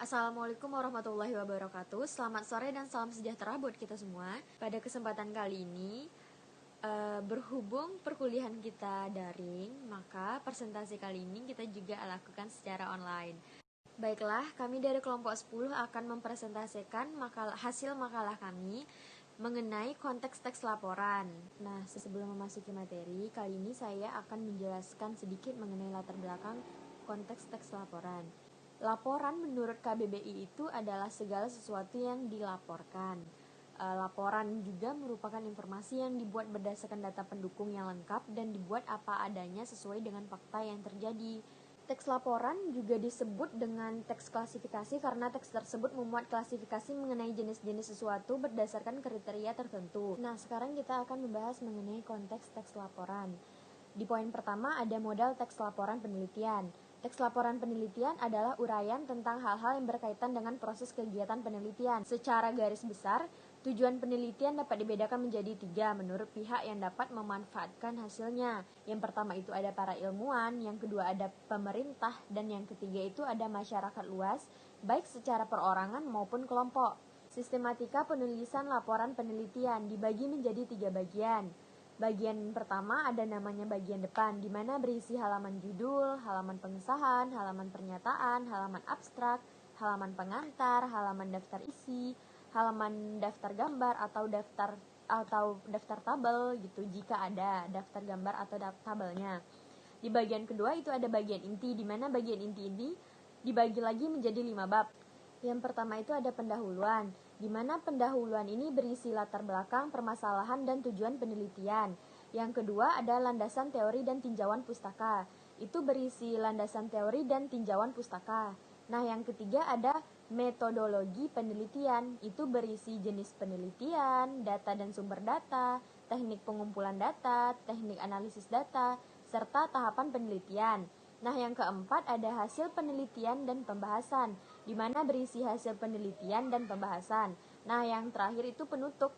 Assalamualaikum warahmatullahi wabarakatuh. Selamat sore dan salam sejahtera buat kita semua. Pada kesempatan kali ini, berhubung perkuliahan kita daring, maka presentasi kali ini kita juga lakukan secara online. Baiklah, kami dari kelompok 10 akan mempresentasikan hasil makalah kami mengenai konteks teks laporan. Nah, sebelum memasuki materi, kali ini saya akan menjelaskan sedikit mengenai latar belakang konteks teks laporan. Laporan menurut KBBI itu adalah segala sesuatu yang dilaporkan. Laporan juga merupakan informasi yang dibuat berdasarkan data pendukung yang lengkap dan dibuat apa adanya sesuai dengan fakta yang terjadi. Teks laporan juga disebut dengan teks klasifikasi karena teks tersebut memuat klasifikasi mengenai jenis-jenis sesuatu berdasarkan kriteria tertentu. Nah, sekarang kita akan membahas mengenai konteks teks laporan. Di poin pertama ada modal teks laporan penelitian. Teks laporan penelitian adalah uraian tentang hal-hal yang berkaitan dengan proses kegiatan penelitian. Secara garis besar, tujuan penelitian dapat dibedakan menjadi 3 menurut pihak yang dapat memanfaatkan hasilnya. Yang pertama itu ada para ilmuwan, yang kedua ada pemerintah, dan yang ketiga itu ada masyarakat luas, baik secara perorangan maupun kelompok. Sistematika penulisan laporan penelitian dibagi menjadi 3 bagian. Bagian pertama ada namanya bagian depan, di mana berisi halaman judul, halaman pengesahan, halaman pernyataan, halaman abstrak, halaman pengantar, halaman daftar isi, halaman daftar gambar atau daftar tabel gitu jika ada daftar gambar atau tabelnya. Di bagian kedua itu ada bagian inti, di mana bagian inti ini dibagi lagi menjadi 5 bab. Yang pertama itu ada pendahuluan, di mana pendahuluan ini berisi latar belakang, permasalahan, dan tujuan penelitian. Yang kedua ada landasan teori dan tinjauan pustaka. Itu berisi landasan teori dan tinjauan pustaka. Nah, yang ketiga ada metodologi penelitian. Itu berisi jenis penelitian, data dan sumber data, teknik pengumpulan data, teknik analisis data, serta tahapan penelitian. Nah, yang keempat ada hasil penelitian dan pembahasan, di mana berisi hasil penelitian dan pembahasan. Nah, yang terakhir itu penutup,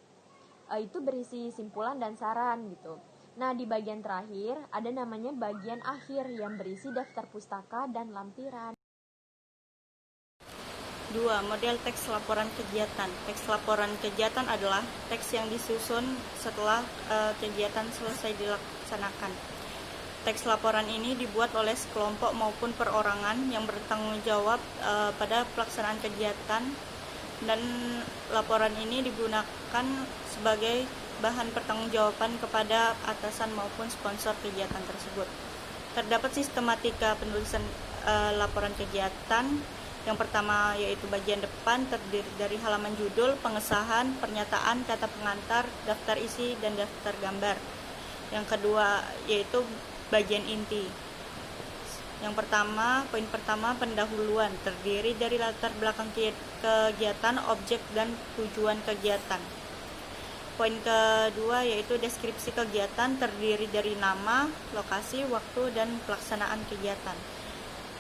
itu berisi simpulan dan saran gitu. Nah, di bagian terakhir ada namanya bagian akhir yang berisi daftar pustaka dan lampiran. 2. Model teks laporan kegiatan. Teks laporan kegiatan adalah teks yang disusun setelah kegiatan selesai dilaksanakan. Teks laporan ini dibuat oleh sekelompok maupun perorangan yang bertanggung jawab pada pelaksanaan kegiatan, dan laporan ini digunakan sebagai bahan pertanggungjawaban kepada atasan maupun sponsor kegiatan tersebut. Terdapat sistematika penulisan laporan kegiatan. Yang pertama yaitu bagian depan terdiri dari halaman judul, pengesahan, pernyataan, kata pengantar, daftar isi, dan daftar gambar. Yang kedua yaitu bagian inti. Yang pertama, poin pertama pendahuluan, terdiri dari latar belakang kegiatan, objek, dan tujuan kegiatan. Poin kedua yaitu deskripsi kegiatan, terdiri dari nama, lokasi, waktu, dan pelaksanaan kegiatan.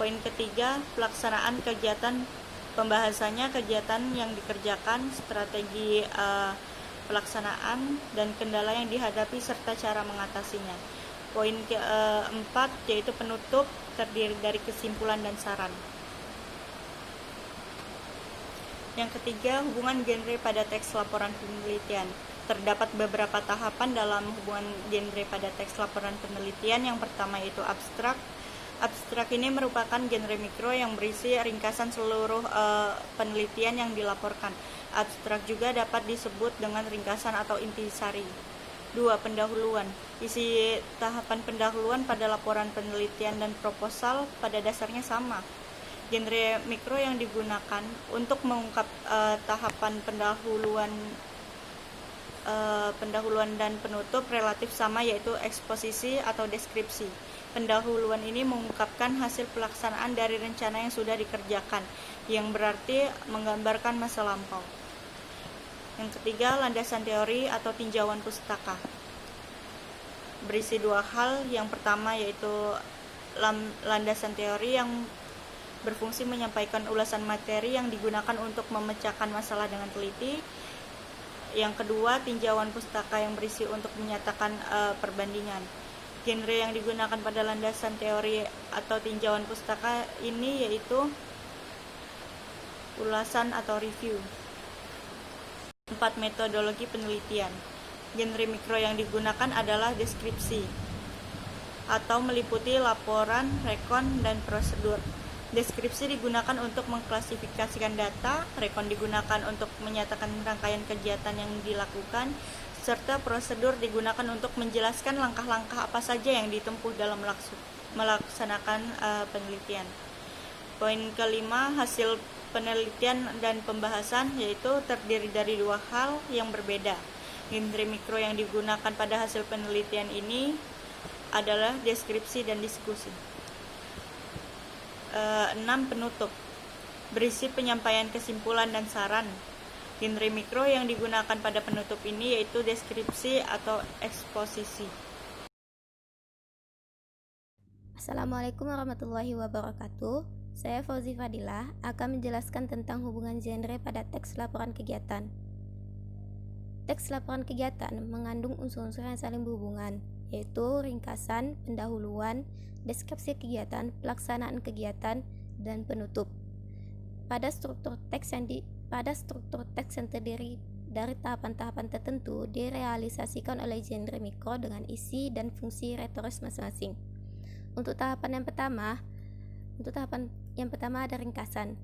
Poin ketiga, pelaksanaan kegiatan, pembahasannya kegiatan yang dikerjakan, strategi pelaksanaan, dan kendala yang dihadapi serta cara mengatasinya. Poin keempat yaitu penutup, terdiri dari kesimpulan dan saran. Yang ketiga, hubungan genre pada teks laporan penelitian. Terdapat beberapa tahapan dalam hubungan genre pada teks laporan penelitian. Yang pertama yaitu abstrak. Abstrak ini merupakan genre mikro yang berisi ringkasan seluruh penelitian yang dilaporkan. Abstrak juga dapat disebut dengan ringkasan atau intisari. 2. Pendahuluan. Isi tahapan pendahuluan pada laporan penelitian dan proposal pada dasarnya sama. Genre mikro yang digunakan untuk mengungkap tahapan pendahuluan dan penutup relatif sama, yaitu eksposisi atau deskripsi. Pendahuluan ini mengungkapkan hasil pelaksanaan dari rencana yang sudah dikerjakan, yang berarti menggambarkan masa lampau. Yang ketiga, landasan teori atau tinjauan pustaka. Berisi 2 hal. Yang pertama yaitu landasan teori yang berfungsi menyampaikan ulasan materi yang digunakan untuk memecahkan masalah dengan teliti. Yang kedua, tinjauan pustaka yang berisi untuk menyatakan perbandingan. Genre yang digunakan pada landasan teori atau tinjauan pustaka ini yaitu ulasan atau review. 4. Metodologi penelitian. Genre mikro yang digunakan adalah deskripsi atau meliputi laporan, rekon, dan prosedur. Deskripsi digunakan untuk mengklasifikasikan data, rekon digunakan untuk menyatakan rangkaian kegiatan yang dilakukan, serta prosedur digunakan untuk menjelaskan langkah-langkah apa saja yang ditempuh dalam melaksanakan penelitian. Poin kelima, hasil penelitian dan pembahasan, yaitu terdiri dari dua hal yang berbeda. Genre mikro yang digunakan pada hasil penelitian ini adalah deskripsi dan diskusi. 6. Penutup, berisi penyampaian kesimpulan dan saran. Genre mikro yang digunakan pada penutup ini yaitu deskripsi atau eksposisi. Assalamualaikum warahmatullahi wabarakatuh. Saya Fauzi Fadilah akan menjelaskan tentang hubungan genre pada teks laporan kegiatan. Teks laporan kegiatan mengandung unsur-unsur yang saling berhubungan, yaitu ringkasan, pendahuluan, deskripsi kegiatan, pelaksanaan kegiatan, dan penutup. Pada struktur teks yang terdiri dari tahapan-tahapan tertentu direalisasikan oleh genre mikro dengan isi dan fungsi retoris masing-masing. Untuk tahapan yang pertama ada ringkasan.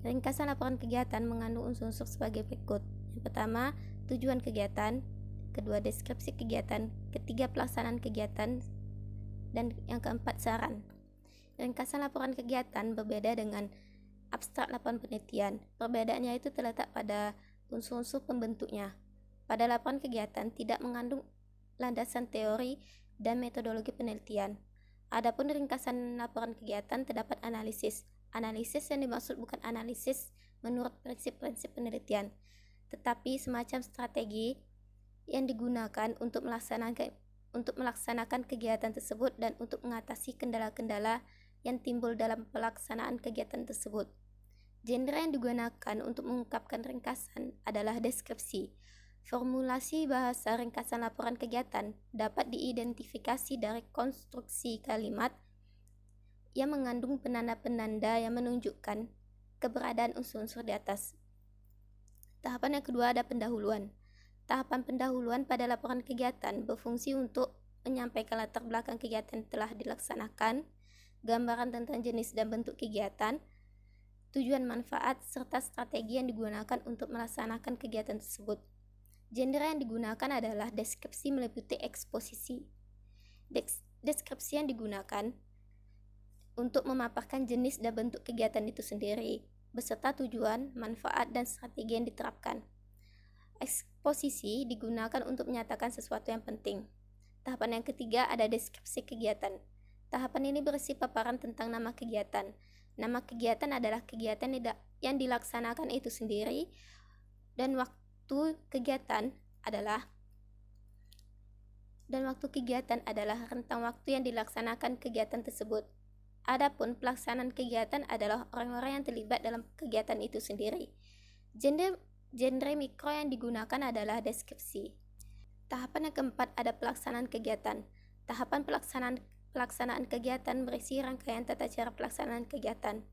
Ringkasan laporan kegiatan mengandung unsur-unsur sebagai berikut. Yang pertama, tujuan kegiatan, kedua deskripsi kegiatan, ketiga pelaksanaan kegiatan, dan yang keempat saran. Ringkasan laporan kegiatan berbeda dengan abstrak laporan penelitian. Perbedaannya itu terletak pada unsur-unsur pembentuknya. Pada laporan kegiatan tidak mengandung landasan teori dan metodologi penelitian. Adapun ringkasan laporan kegiatan terdapat analisis. Analisis yang dimaksud bukan analisis menurut prinsip-prinsip penelitian, tetapi semacam strategi yang digunakan untuk melaksanakan kegiatan tersebut dan untuk mengatasi kendala-kendala yang timbul dalam pelaksanaan kegiatan tersebut. Genre yang digunakan untuk mengungkapkan ringkasan adalah deskripsi. Formulasi bahasa ringkasan laporan kegiatan dapat diidentifikasi dari konstruksi kalimat yang mengandung penanda-penanda yang menunjukkan keberadaan unsur-unsur di atas. Tahapan yang kedua ada pendahuluan. Tahapan pendahuluan pada laporan kegiatan berfungsi untuk menyampaikan latar belakang kegiatan yang telah dilaksanakan, gambaran tentang jenis dan bentuk kegiatan, tujuan manfaat, serta strategi yang digunakan untuk melaksanakan kegiatan tersebut. Genre yang digunakan adalah deskripsi meliputi eksposisi. Deskripsi yang digunakan untuk memaparkan jenis dan bentuk kegiatan itu sendiri, beserta tujuan, manfaat, dan strategi yang diterapkan. Eksposisi digunakan untuk menyatakan sesuatu yang penting. Tahapan yang ketiga ada deskripsi kegiatan. Tahapan ini berisi paparan tentang nama kegiatan. Nama kegiatan adalah kegiatan yang dilaksanakan itu sendiri, dan waktu kegiatan adalah rentang waktu yang dilaksanakan kegiatan tersebut. Adapun pelaksanaan kegiatan adalah orang-orang yang terlibat dalam kegiatan itu sendiri. Genre mikro yang digunakan adalah deskripsi. Tahapan yang keempat ada pelaksanaan kegiatan. Tahapan pelaksanaan kegiatan berisi rangkaian tata cara pelaksanaan kegiatan.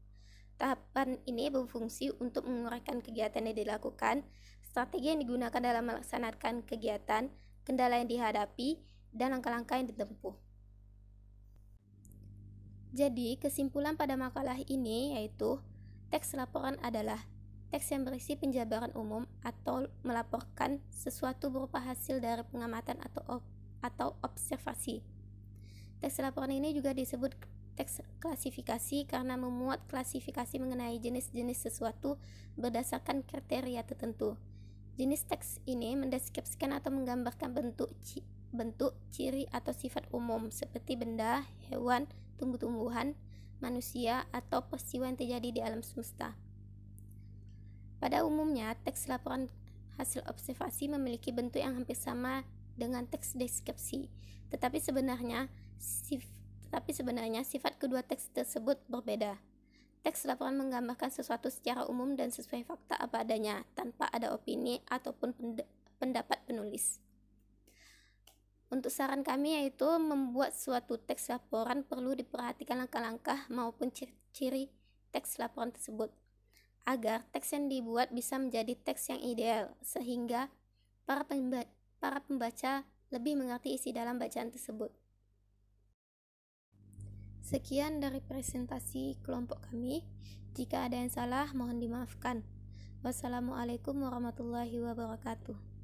Tahapan ini berfungsi untuk menguraikan kegiatan yang dilakukan, strategi yang digunakan dalam melaksanakan kegiatan, kendala yang dihadapi, dan langkah-langkah yang ditempuh. Jadi, kesimpulan pada makalah ini yaitu teks laporan adalah teks yang berisi penjabaran umum atau melaporkan sesuatu berupa hasil dari pengamatan atau observasi. Teks laporan ini juga disebut teks klasifikasi karena memuat klasifikasi mengenai jenis-jenis sesuatu berdasarkan kriteria tertentu. Jenis teks ini mendeskripsikan atau menggambarkan bentuk, ciri atau sifat umum seperti benda, hewan, tumbuh-tumbuhan, manusia, atau peristiwa yang terjadi di alam semesta. Pada umumnya, teks laporan hasil observasi memiliki bentuk yang hampir sama dengan teks deskripsi, tetapi sebenarnya sifat kedua teks tersebut berbeda. Teks laporan menggambarkan sesuatu secara umum dan sesuai fakta apa adanya, tanpa ada opini ataupun pendapat penulis. Untuk saran kami yaitu membuat suatu teks laporan perlu diperhatikan langkah-langkah maupun ciri-ciri teks laporan tersebut. agar teks yang dibuat bisa menjadi teks yang ideal, sehingga para pembaca lebih mengerti isi dalam bacaan tersebut. Sekian dari presentasi kelompok kami. Jika ada yang salah, mohon dimaafkan. Wassalamualaikum warahmatullahi wabarakatuh.